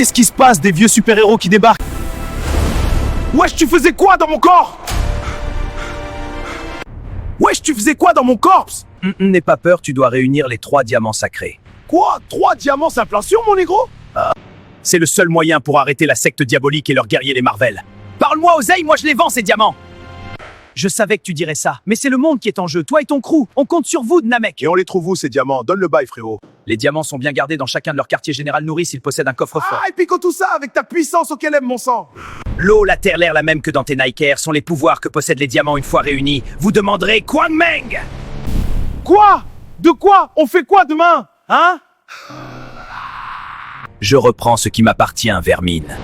Qu'est-ce qui se passe? Des vieux super-héros qui débarquent. Wesh, tu faisais quoi dans mon corps? Wesh, tu faisais quoi dans mon corps? N'aie pas peur, tu dois réunir les 3 diamants sacrés. Quoi? 3 diamants inflation, mon négro? C'est le seul moyen pour arrêter la secte diabolique et leurs guerriers les Marvel. Parle-moi, Oseille, moi je les vends ces diamants. Je savais que tu dirais ça, mais c'est le monde qui est en jeu, toi et ton crew. On compte sur vous, Namek. Et on les trouve où, ces diamants? Donne le bail, frérot. Les diamants sont bien gardés dans chacun de leurs quartiers général nourris s'ils possèdent un coffre-fort. Ah, et pico tout ça avec ta puissance auquel aime mon sang. L'eau, la terre, l'air, la même que dans tes Nike Air sont les pouvoirs que possèdent les diamants une fois réunis. Vous demanderez Kwang Meng. Quoi? De quoi? On fait quoi demain? Hein? Je reprends ce qui m'appartient, vermine.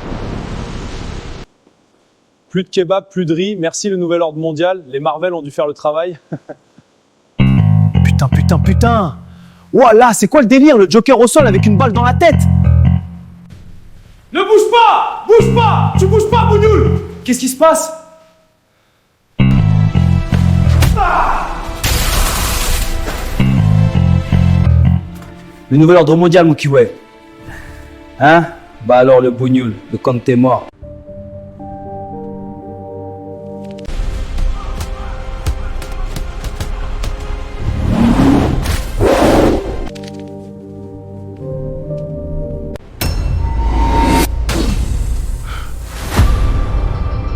Plus de kebab, plus de riz, merci le nouvel ordre mondial, les Marvel ont dû faire le travail. Putain. Voilà, c'est quoi le délire? Le Joker au sol avec une balle dans la tête? Ne bouge pas! Bouge pas! Tu bouges pas, Bougnoul! Qu'est-ce qui se passe? Le nouvel ordre mondial, mon kiwé. Hein? Bah alors le bougnoul, le compte t'es mort.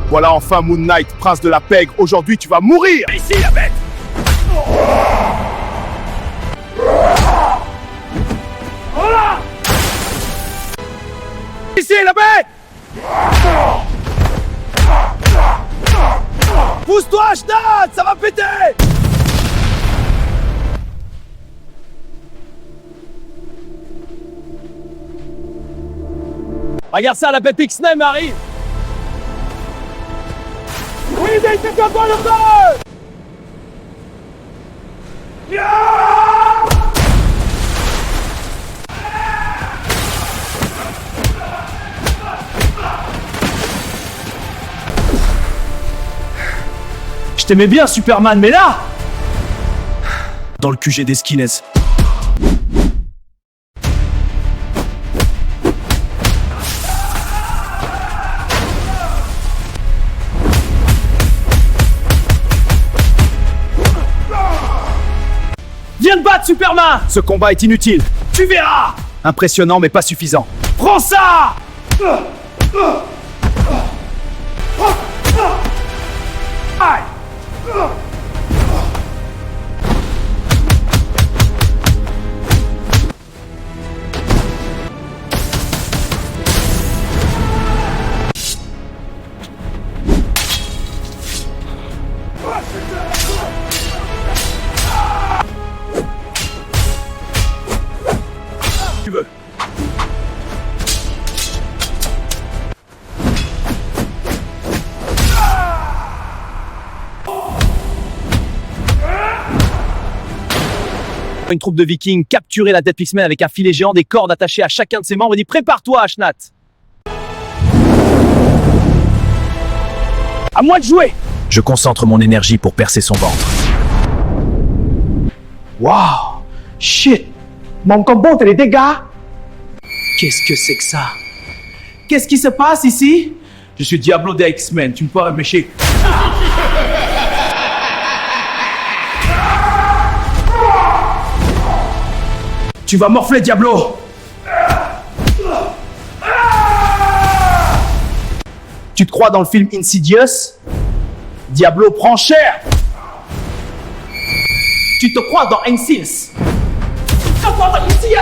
Voilà enfin Moon Knight, prince de la pègre. Aujourd'hui, tu vas mourir! Ici, la bête! Ici, la bête! Pousse-toi, Ashnat! Ça va péter! Regarde ça, la bête X-Nem arrive! Oui, c'est quoi le feu! Je t'aimais bien, Superman, mais là! Dans le QG des Skinheads. Viens te battre, Superman! Ce combat est inutile. Tu verras! Impressionnant, mais pas suffisant. Prends ça! Aïe! Tu veux. Une troupe de vikings capturer la Dead X-Men avec un filet géant, des cordes attachées à chacun de ses membres et dit prépare-toi, Ashnat. À moi de jouer! Je concentre mon énergie pour percer son ventre. Waouh! Shit! Mon combo, t'as les dégâts! Qu'est-ce que c'est que ça? Qu'est-ce qui se passe ici? Je suis Diablo des X-Men, tu me peux réfléchir. Tu vas morfler, Diablo! Tu te crois dans le film Insidious? Diablo prend cher! Tu te crois dans Insidious? Tu te crois dans Insidious?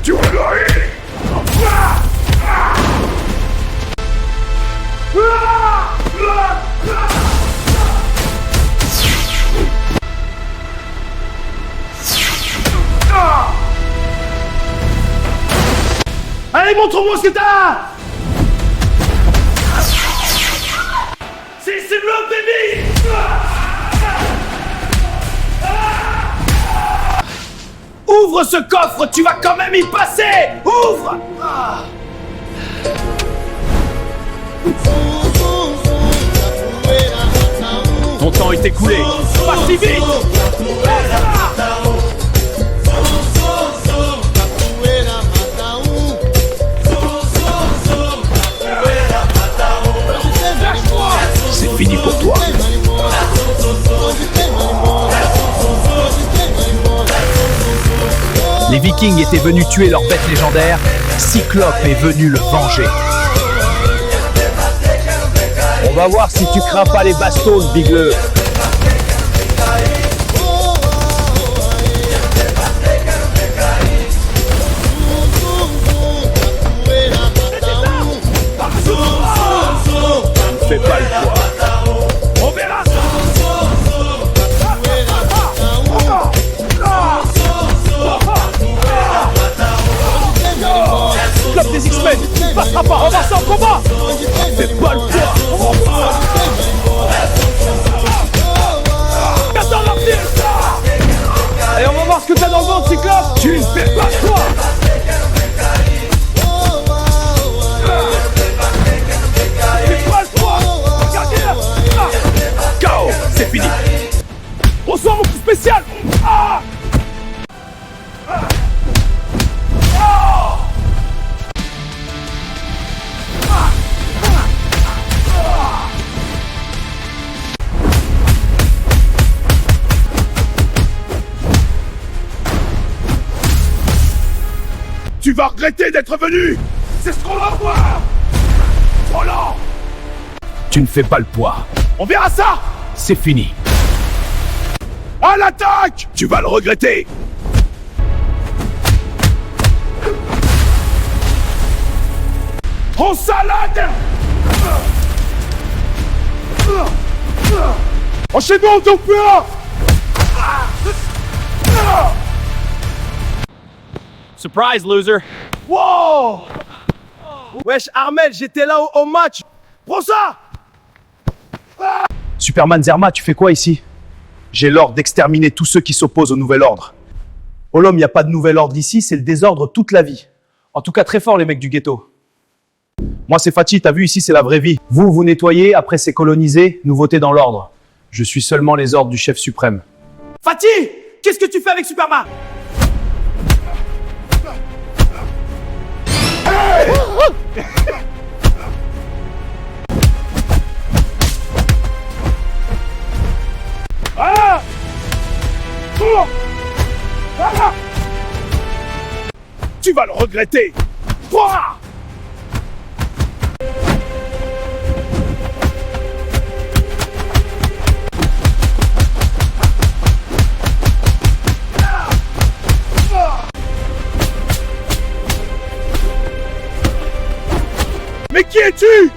Tu vas mourir! Allez, montre-moi ce que t'as! C'est le baby! Ouvre ce coffre, tu vas quand même y passer! Ouvre! Ton temps est écoulé. Pas si vite! Vikings étaient venus tuer leur bête légendaire, Cyclope est venu le venger. On va voir si tu crains pas les bastos, Bigleux. Fais pas le poids. On verra ça. Club des X-Men, il passera pas. On va ça en combat. Fais pas le poids. Attends l'empire. Allez, on va voir ce que t'as dans le ventre, Cyclope. Tu ne fais pas le poids. KO, c'est fini. Bonsoir mon coup spécial. Ah. Tu vas regretter d'être venu. C'est ce qu'on va voir. Oh non. Tu ne fais pas le poids. On verra ça. C'est fini. À l'attaque. Tu vas le regretter. En salade. Enchaînement, ton peur. Surprise, loser. Wow. Wesh, Armel, j'étais là au match. Prends ça. Superman Zerma, tu fais quoi ici? J'ai l'ordre d'exterminer tous ceux qui s'opposent au nouvel ordre. Olom, il n'y a pas de nouvel ordre ici, c'est le désordre toute la vie. En tout cas, très fort les mecs du ghetto. Moi, c'est Fatih, t'as vu ici, c'est la vraie vie. Vous, vous nettoyez, après c'est colonisé, nous votez dans l'ordre. Je suis seulement les ordres du chef suprême. Fatih, qu'est-ce que tu fais avec Superman? Ah. Oh. Ah. Tu vas le regretter. Ouah. Mais qui es-tu?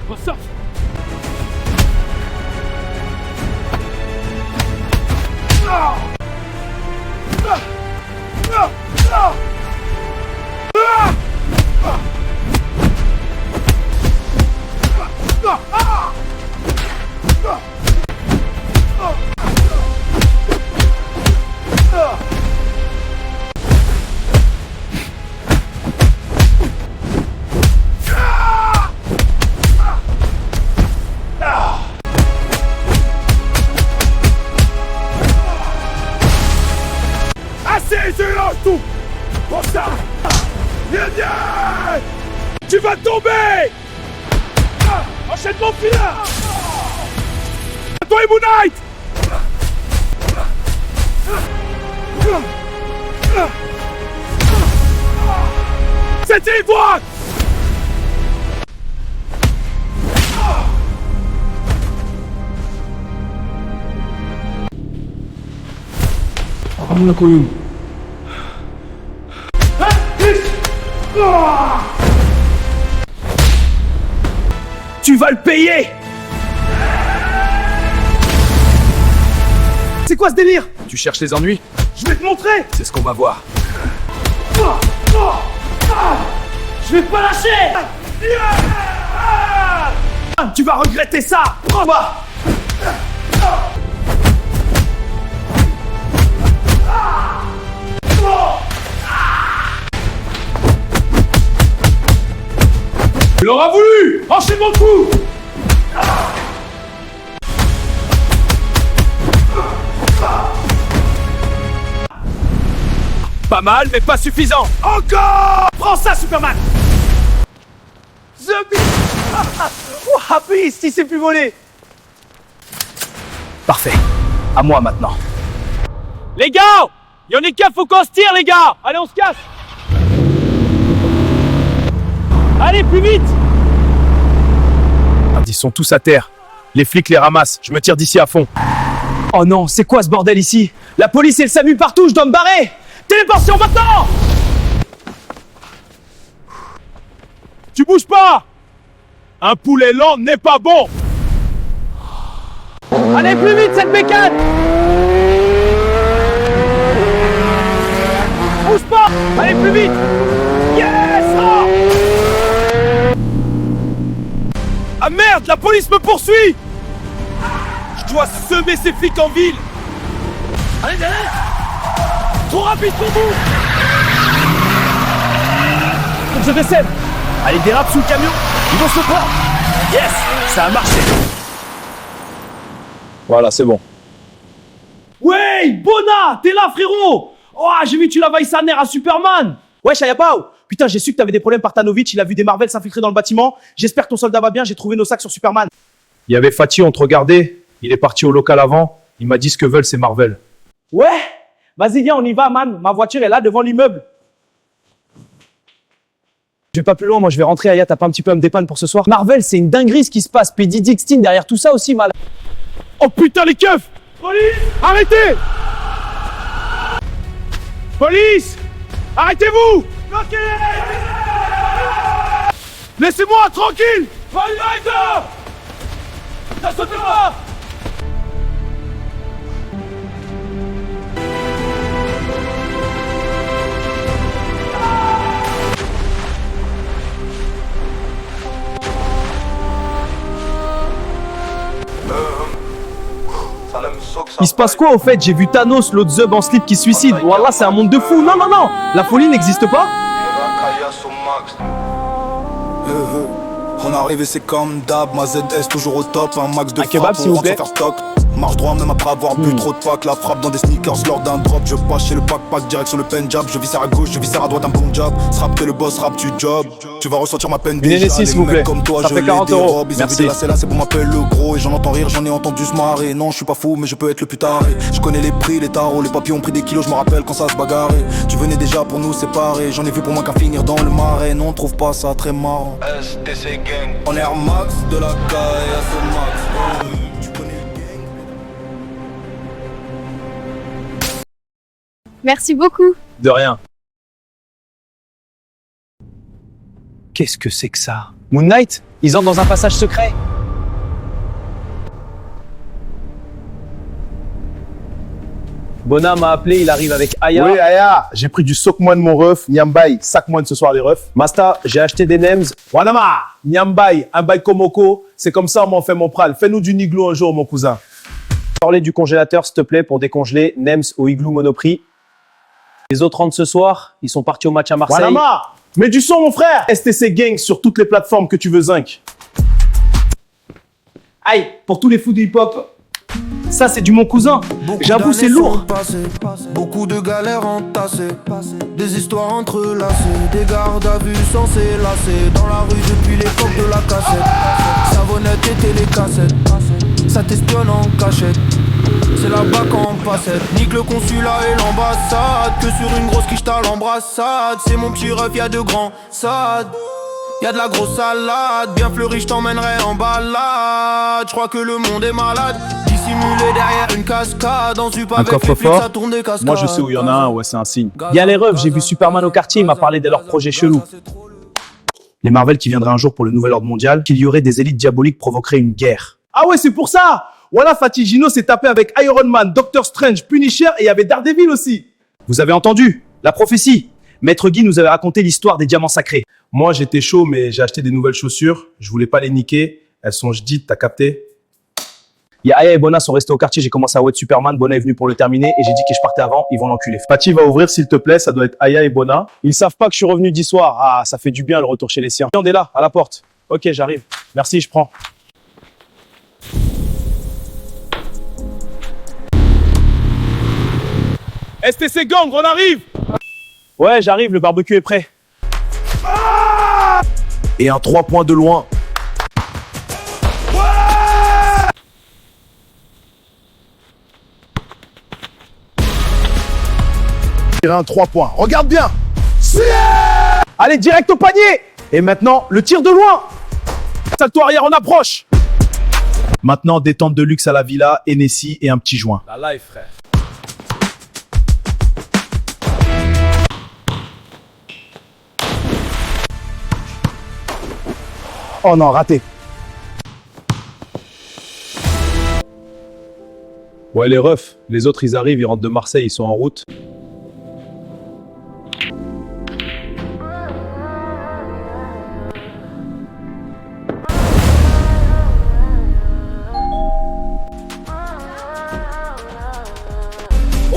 Ressort. C'est là tout. Pour ça. Viens, viens. Tu vas tomber. Enchaînement final. Toi et Moon Knight. C'était toi. Tu vas le payer! C'est quoi ce délire? Tu cherches les ennuis? Je vais te montrer. C'est ce qu'on va voir. Je vais pas lâcher. Tu vas regretter ça! Prends-moi! Tu l'auras voulu. Enchaînement de coups. Pas mal, mais pas suffisant! Encore. Prends ça, Superman. the beast. Oh, beast, il s'est plus volé. Parfait. À moi maintenant. Les gars, y'en est qu'un, faut qu'on se tire, les gars. Allez, on se casse. Allez, plus vite. Ils sont tous à terre. Les flics les ramassent. Je me tire d'ici à fond. Oh non, c'est quoi ce bordel ici? La police et le SAMU partout, je dois me barrer! Téléportation maintenant. Tu bouges pas. Un poulet lent n'est pas bon. Allez, plus vite, cette bécane. Bouge pas. Allez, plus vite. Yes. Ah merde, la police me poursuit. Je dois semer ces flics en ville. Allez, allez. Trop rapide pour vous. Faut que je descende. Allez, dérape sous le camion. Ils vont se le prendre. Yes, ça a marché. Voilà, c'est bon. Ouais, Bona, t'es là, frérot. Oh, j'ai vu que tu l'as vaillé sa mère à Superman. Ouais, Shayapao! Putain, j'ai su que t'avais des problèmes par Tanovic, il a vu des Marvel s'infiltrer dans le bâtiment. J'espère que ton soldat va bien, j'ai trouvé nos sacs sur Superman. Il y avait Fatih, on te regardait. Il est parti au local avant. Il m'a dit ce que veulent ces Marvel. Ouais! Vas-y, viens, on y va, man. Ma voiture est là, devant l'immeuble. Je vais pas plus loin, moi je vais rentrer. Aya, t'as pas un petit peu à me dépanner pour ce soir? Marvel, c'est une dinguerie ce qui se passe. P. Dixtine derrière tout ça aussi, mal. Oh putain, les keufs. Police, arrêtez. Police, arrêtez-vous. Bloquez. Laissez-moi tranquille. Arrête. Ça saute pas. Il se passe quoi au fait? J'ai vu Thanos, l'autre Zub en slip qui se suicide. Wallah, c'est un monde de fous. Non, non, non. La folie n'existe pas. On arrive et c'est comme d'hab, ma ZS toujours au top, un max de Un kebab, frappe, s'il on vous rentre plaît. sans faire stock. Marche droit même après avoir bu trop de packs, la frappe dans des sneakers lors d'un drop. Je passe chez le backpack direct sur le Punjab, je viscère à gauche, je viscère à droite un bon job. Srap t'es le boss, rap tu job. Tu vas ressentir ma peine déjà. Hennessy, Les s'il vous mecs plaît. comme toi, Ça je fait les 40 euros. dérobe. Ils ont Merci. vidé la celle-là, c'est pour m'appeler le gros. Et j'en entends rire, j'en ai entendu se marrer. Non, je suis pas fou, mais je peux être le plus taré. Je connais les prix, les tarots, les papiers ont pris des kilos, je me rappelle quand ça se bagarrait. Tu venais déjà pour nous séparer, j'en ai vu pour moi qu'à finir dans le marais. Non, on trouve pas ça très marrant. STC Gang, on est Air Max de la caille à ce max. Tu connais le gang. Merci beaucoup. De rien. Qu'est-ce que c'est que ça? Moon Knight? Ils entrent dans un passage secret. Bona m'a appelé, il arrive avec Aya. Oui, Aya, j'ai pris du sock-moi de mon ref, Nyambai, sac-moi de ce soir les refs. Masta, j'ai acheté des nems. Wanama, Nyambai, un bail komoko, c'est comme ça on m'en fait mon pral. Fais-nous du niglo un jour, mon cousin. Sors-les du congélateur, s'il te plaît, pour décongeler. Nems au igloo Monoprix. Les autres rentrent ce soir. Ils sont partis au match à Marseille. Wanama, mets du son, mon frère. STC Gang sur toutes les plateformes que tu veux, zinc. Aïe, pour tous les fous du hip-hop. Ça, c'est du mon cousin. J'avoue, c'est lourd. Beaucoup de galères entassées, des histoires entrelacées, des gardes à vue sans s'élasser, dans la rue depuis l'époque de la cassette. Savonnette et télécassette, ça t'espionne en cachette. C'est là-bas qu'on passait. Nique le consulat et l'ambassade, que sur une grosse quiche t'as l'embrassade. C'est mon petit ref, y'a de grands sades. Y'a de la grosse salade, bien fleurie, je t'emmènerai en balade. Je crois que le monde est malade, dissimulé derrière une cascade. En sup avec les flics, coffre-fort. ça tourne des cascades. Moi, je sais où il y en a un, ouais, c'est un signe. Il y a les refs, j'ai vu Superman au quartier, il m'a parlé de leur projet chelou. Les Marvel qui viendraient un jour pour le nouvel ordre mondial, qu'il y aurait des élites diaboliques provoqueraient une guerre. Ah ouais, c'est pour ça. Voilà, Fatih Gino s'est tapé avec Iron Man, Doctor Strange, Punisher et il y avait Daredevil aussi. Vous avez entendu? La prophétie. Maître Guy nous avait raconté l'histoire des diamants sacrés. Moi, j'étais chaud, mais j'ai acheté des nouvelles chaussures. Je voulais pas les niquer. Elles sont jdites, t'as capté? Il y a Aya et Bona sont restés au quartier, j'ai commencé à wet Superman, Bona est venu pour le terminer et j'ai dit que je partais avant, ils vont l'enculer. Fatih va ouvrir, s'il te plaît. Ça doit être Aya et Bona. Ils savent pas que je suis revenu d'histoire. Ah, ça fait du bien le retour chez les siens. On est là, à la porte. Ok, j'arrive. Merci, je prends. STC Gang, on arrive. Ouais, j'arrive, le barbecue est prêt. Et un 3 points de loin. Un 3 points. Regarde bien. Allez, direct au panier. Et maintenant, le tir de loin. Salto arrière en approche. Maintenant, détente de luxe à la villa, Hennessy et un petit joint. La life, frère. Oh non, raté. Ouais, les refs, les autres ils arrivent, ils rentrent de Marseille, ils sont en route.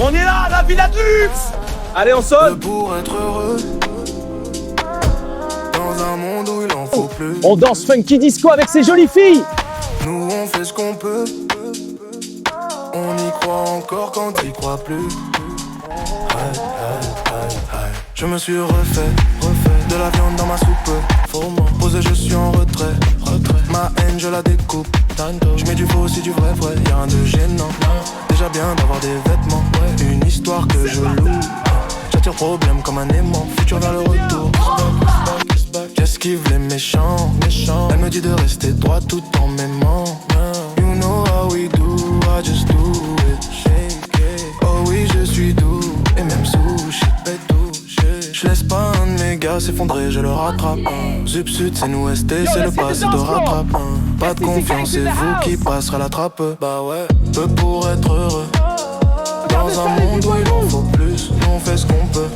On est là, la villa de luxe. Allez, on sonne. Pour être heureux dans un monde où il en faut plus. On danse funky disco avec ces jolies filles. Nous on fait ce qu'on peut. On y croit encore quand t'y crois plus. Je me suis refait de la viande dans ma soupe. Posé, je suis en retrait. Ma haine, je la découpe. Je mets du faux aussi du vrai, y'a rien de gênant. Déjà bien d'avoir des vêtements. Une histoire que je loue. J'attire problème comme un aimant. Futur vers le retour. J'esquive les méchants. Elle me dit de rester droit tout en m'aimant. You know how we do, I just do it. Oh oui, je suis doux, et même sous shit, je laisse pas un de mes gars s'effondrer, je le rattrape. Zup sud, c'est nous ST, c'est le passé de rattrape. Pas de confiance, c'est vous qui passerez la trappe. Bah ouais, peu pour être heureux. Dans un monde où il en faut plus, nous on fait ce qu'on peut.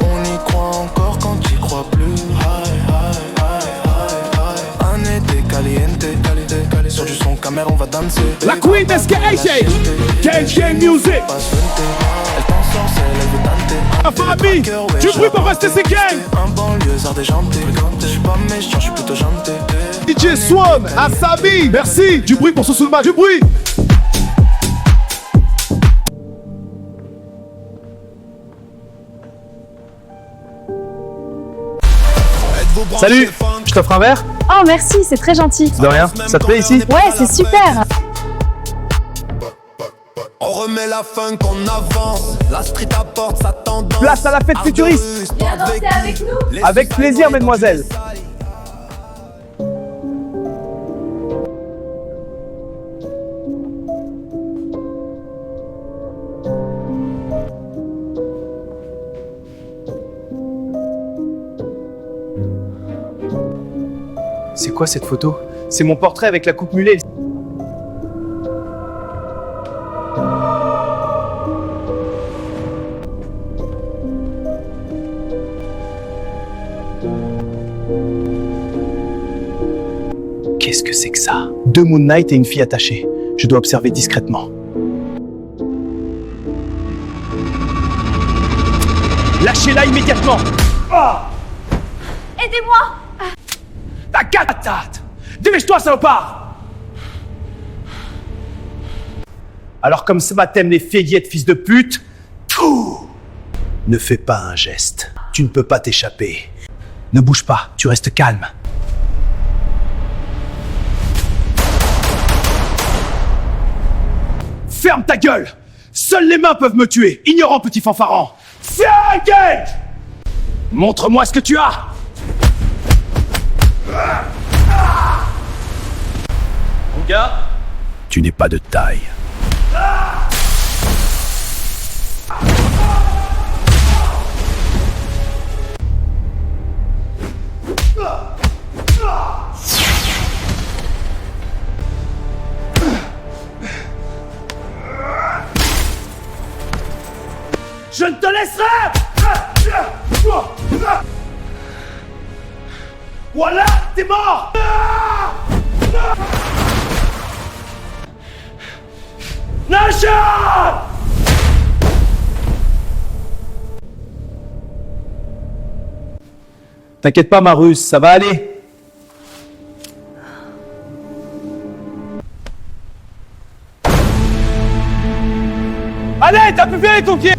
On y croit encore quand t'y crois plus. Un été caliente, sur du son caméra on va danser. La Queen SKAJ. KJ Music. Elle t'en sorcelle, elle veut tenter. La famille. Du bruit pour rester ses gangs. Un banlieusard déjanté. Je suis pas méchant, je suis plutôt janté. DJ Swan, Asabi. Merci. Du bruit pour ce soulma, du bruit. Salut, je t'offre un verre? Oh merci, c'est très gentil. De rien, ça te plaît ici? Ouais, c'est super. On remet la funk, on avance. La street apporte sa tendance. Place à la fête futuriste. Viens danser avec nous. Avec plaisir, mesdemoiselles. C'est quoi cette photo? C'est mon portrait avec la coupe mulet. Qu'est-ce que c'est que ça? Deux Moon Knight et une fille attachée. Je dois observer discrètement. Lâchez-la immédiatement! Aidez-moi. Ta catate! Dépêche-toi, salopard! Alors comme ce matin, les féguettes, fils de pute, ne fais pas un geste. Tu ne peux pas t'échapper. Ne bouge pas, tu restes calme. Ferme ta gueule! Seules les mains peuvent me tuer, ignorant petit fanfaron! Engage! Montre-moi ce que tu as! Mon gars, Tu n'es pas de taille. je ne te laisserai. Voilà, t'es mort. Nation! T'inquiète pas, ma russe, ça va aller. Allez, t'as pu faire ton pied.